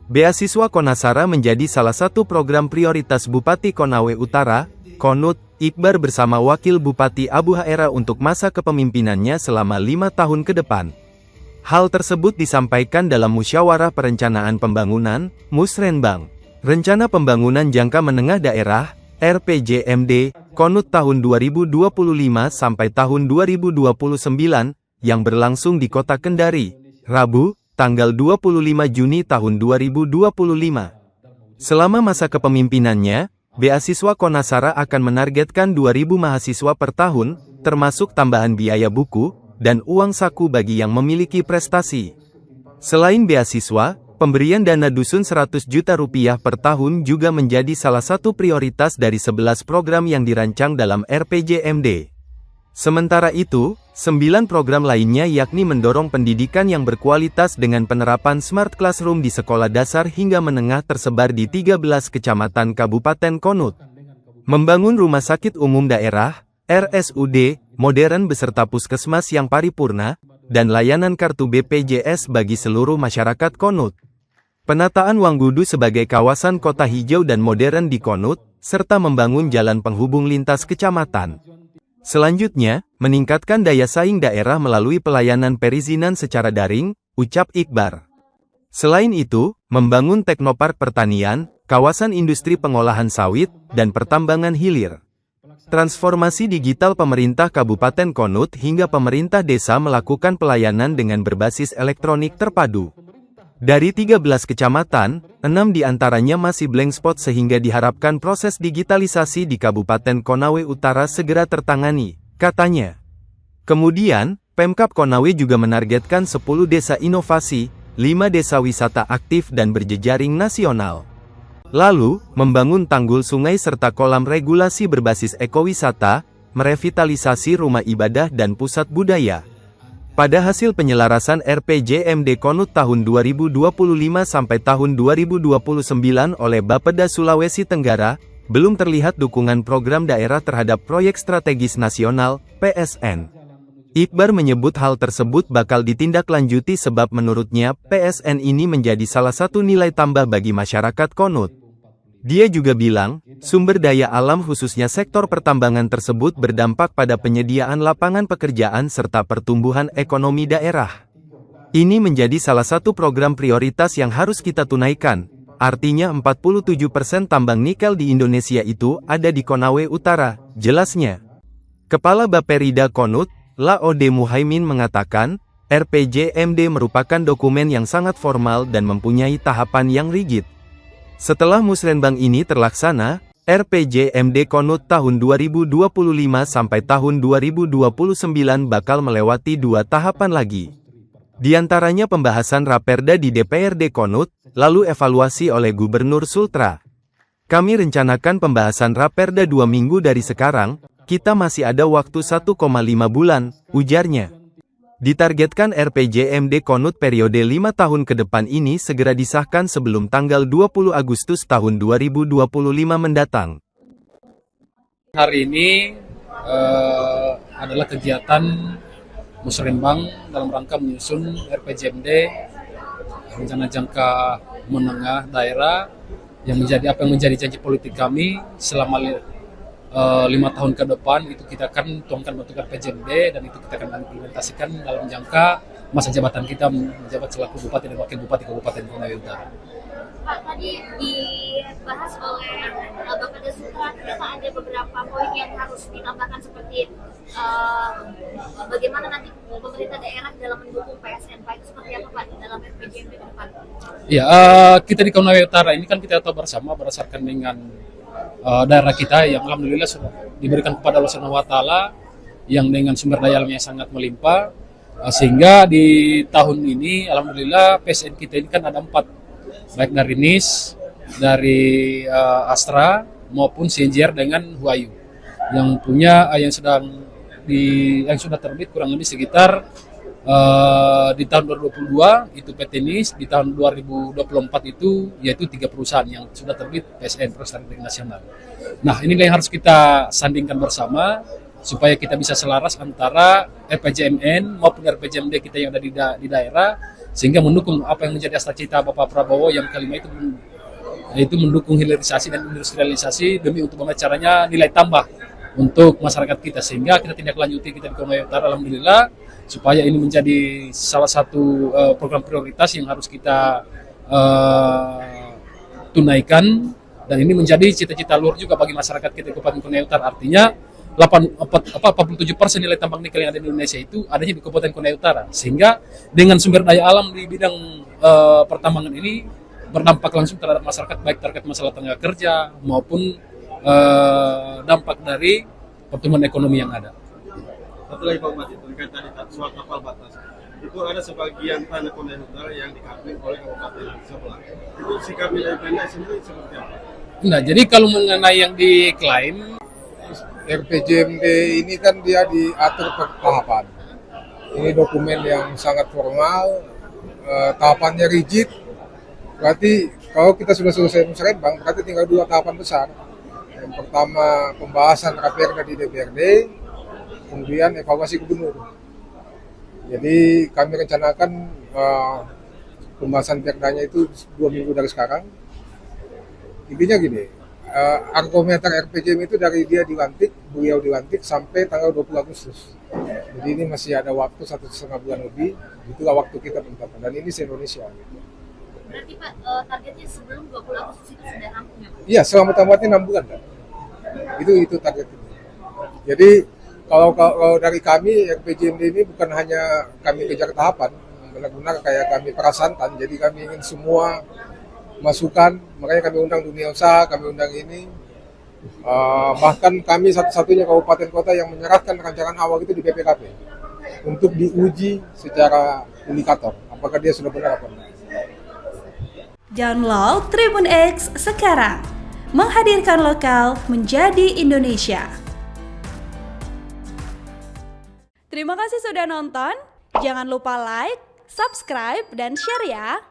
Beasiswa Konasara menjadi salah satu program prioritas Bupati Konawe Utara, Konut, Iqbar bersama Wakil Bupati Abu Haera untuk masa kepemimpinannya selama 5 tahun ke depan. Hal tersebut disampaikan dalam Musyawarah Perencanaan Pembangunan, Musrenbang. Rencana Pembangunan Jangka Menengah Daerah, RPJMD, Konut tahun 2025 sampai tahun 2029, yang berlangsung di Kota Kendari, Rabu, tanggal 25 Juni tahun 2025. Selama masa kepemimpinannya, Beasiswa Konasara akan menargetkan 2.000 mahasiswa per tahun, termasuk tambahan biaya buku, dan uang saku bagi yang memiliki prestasi. Selain beasiswa, pemberian dana dusun 100 juta rupiah per tahun juga menjadi salah satu prioritas dari 11 program yang dirancang dalam RPJMD. Sementara itu, 9 program lainnya yakni mendorong pendidikan yang berkualitas dengan penerapan Smart Classroom di sekolah dasar hingga menengah tersebar di 13 kecamatan Kabupaten Konut. Membangun rumah sakit umum daerah, RSUD, modern beserta puskesmas yang paripurna, dan layanan kartu BPJS bagi seluruh masyarakat Konut. Penataan Wanggudu sebagai kawasan kota hijau dan modern di Konut, serta membangun jalan penghubung lintas kecamatan. Selanjutnya, meningkatkan daya saing daerah melalui pelayanan perizinan secara daring, ucap Iqbar. Selain itu, membangun teknopark pertanian, kawasan industri pengolahan sawit, dan pertambangan hilir. Transformasi digital pemerintah Kabupaten Konut hingga pemerintah desa melakukan pelayanan dengan berbasis elektronik terpadu. Dari 13 kecamatan, 6 diantaranya masih blank spot sehingga diharapkan proses digitalisasi di Kabupaten Konawe Utara segera tertangani, katanya. Kemudian, Pemkab Konawe juga menargetkan 10 desa inovasi, 5 desa wisata aktif dan berjejaring nasional. Lalu, membangun tanggul sungai serta kolam regulasi berbasis ekowisata, merevitalisasi rumah ibadah dan pusat budaya. Pada hasil penyelarasan RPJMD Konut tahun 2025 sampai tahun 2029 oleh Bapeda Sulawesi Tenggara, belum terlihat dukungan program daerah terhadap proyek strategis nasional, PSN. Iqbar menyebut hal tersebut bakal ditindaklanjuti sebab menurutnya, PSN ini menjadi salah satu nilai tambah bagi masyarakat Konut. Dia juga bilang, sumber daya alam khususnya sektor pertambangan tersebut berdampak pada penyediaan lapangan pekerjaan serta pertumbuhan ekonomi daerah. Ini menjadi salah satu program prioritas yang harus kita tunaikan, artinya 47% tambang nikel di Indonesia itu ada di Konawe Utara, jelasnya. Kepala Baperida Konut, Laode Muhaimin mengatakan, RPJMD merupakan dokumen yang sangat formal dan mempunyai tahapan yang rigid. Setelah musrenbang ini terlaksana, RPJMD Konut tahun 2025 sampai tahun 2029 bakal melewati 2 tahapan lagi. Di antaranya pembahasan Raperda di DPRD Konut, lalu evaluasi oleh Gubernur Sultra. Kami rencanakan pembahasan Raperda 2 minggu dari sekarang, kita masih ada waktu 1,5 bulan, ujarnya. Ditargetkan RPJMD Konut periode 5 tahun ke depan ini segera disahkan sebelum tanggal 20 Agustus tahun 2025 mendatang. Hari ini adalah kegiatan musrenbang dalam rangka menyusun RPJMD, rencana jangka menengah daerah, yang menjadi janji politik kami selama 5 tahun ke depan. Itu kita akan tuangkan bentuk RPJMD dan itu kita akan implementasikan dalam jangka masa jabatan kita menjabat selaku Bupati dan Wakil Bupati Kabupaten Konawe Utara. Pak, tadi dibahas oleh Bapeda Sultra, ternyata ada beberapa poin yang harus ditambahkan seperti bagaimana nanti pemerintah daerah dalam mendukung PSN, Pak, itu seperti apa Pak dalam RPJMD ke depan? Ya, kita di Konawe Utara ini kan kita tahu bersama berdasarkan dengan daerah kita yang alhamdulillah sudah diberikan kepada Allah Subhanahu wa Ta'ala yang dengan sumber daya alamnya sangat melimpah, sehingga di tahun ini alhamdulillah PSN kita ini kan ada 4, baik dari NIS, dari Astra maupun Sinjer dengan Huayu yang punya yang sudah terbit kurang lebih sekitar di tahun 2022 itu PT NIS, di tahun 2024 itu yaitu 3 perusahaan yang sudah terbit PSN Proyek Strategis Nasional. Nah, inilah yang harus kita sandingkan bersama supaya kita bisa selaras antara RPJMN maupun RPJMD kita yang ada di daerah sehingga mendukung apa yang menjadi cita Bapak Prabowo yang kelima itu mendukung hilirisasi dan industrialisasi demi untuk bagaimana caranya nilai tambah untuk masyarakat kita, sehingga kita tindak lanjuti kita di Konawe Utara alhamdulillah supaya ini menjadi salah satu program prioritas yang harus kita tunaikan, dan ini menjadi cita-cita luhur juga bagi masyarakat kita di Kabupaten Konawe Utara. Artinya 47% nilai tambang nikel yang ada di Indonesia itu adanya di Kabupaten Konawe Utara, sehingga dengan sumber daya alam di bidang pertambangan ini berdampak langsung terhadap masyarakat, baik terkait masalah tenaga kerja maupun dampak dari pertumbuhan ekonomi yang ada. Satu lagi Pak Bupati, terkait tadi soal kapal batas, itu ada sebagian tanah Konawe Utara yang diklaim oleh kabupaten sebelah. Itu sikap dari Pemda sendiri seperti apa? Nah, jadi kalau mengenai yang diklaim, RPJMD ini kan dia diatur per tahapan. Ini dokumen yang sangat formal, tahapannya rigid. Berarti kalau kita sudah selesai musrenbang, berarti tinggal 2 tahapan besar. Yang pertama pembahasan Raperda di DPRD, kemudian evaluasi gubernur. Jadi kami rencanakan pembahasan perdanya itu 2 minggu dari sekarang. Intinya gini, argometer RPJM itu dari dia dilantik, beliau dilantik sampai tanggal 20 Agustus. Jadi ini masih ada waktu 1,5 bulan lebih, itulah waktu kita menetapkan. Dan ini se-Indonesia. Berarti Pak, targetnya sebelum 20 Agustus itu sudah rampung ya Pak? Iya, selama-tamatnya 6 bulan. Kan? Itu targetnya. Jadi kalau dari kami, RPJMD ini bukan hanya kami kejar tahapan, benar-benar kayak kami perasantan, jadi kami ingin semua masukan, makanya kami undang dunia usaha, kami undang ini. Bahkan kami satu-satunya kabupaten kota yang menyerahkan rancangan awal itu di BPKP untuk diuji secara indikator, apakah dia sudah benar apa enggak. Download Tribun X sekarang, menghadirkan lokal menjadi Indonesia. Terima kasih sudah nonton, jangan lupa like, subscribe, dan share ya.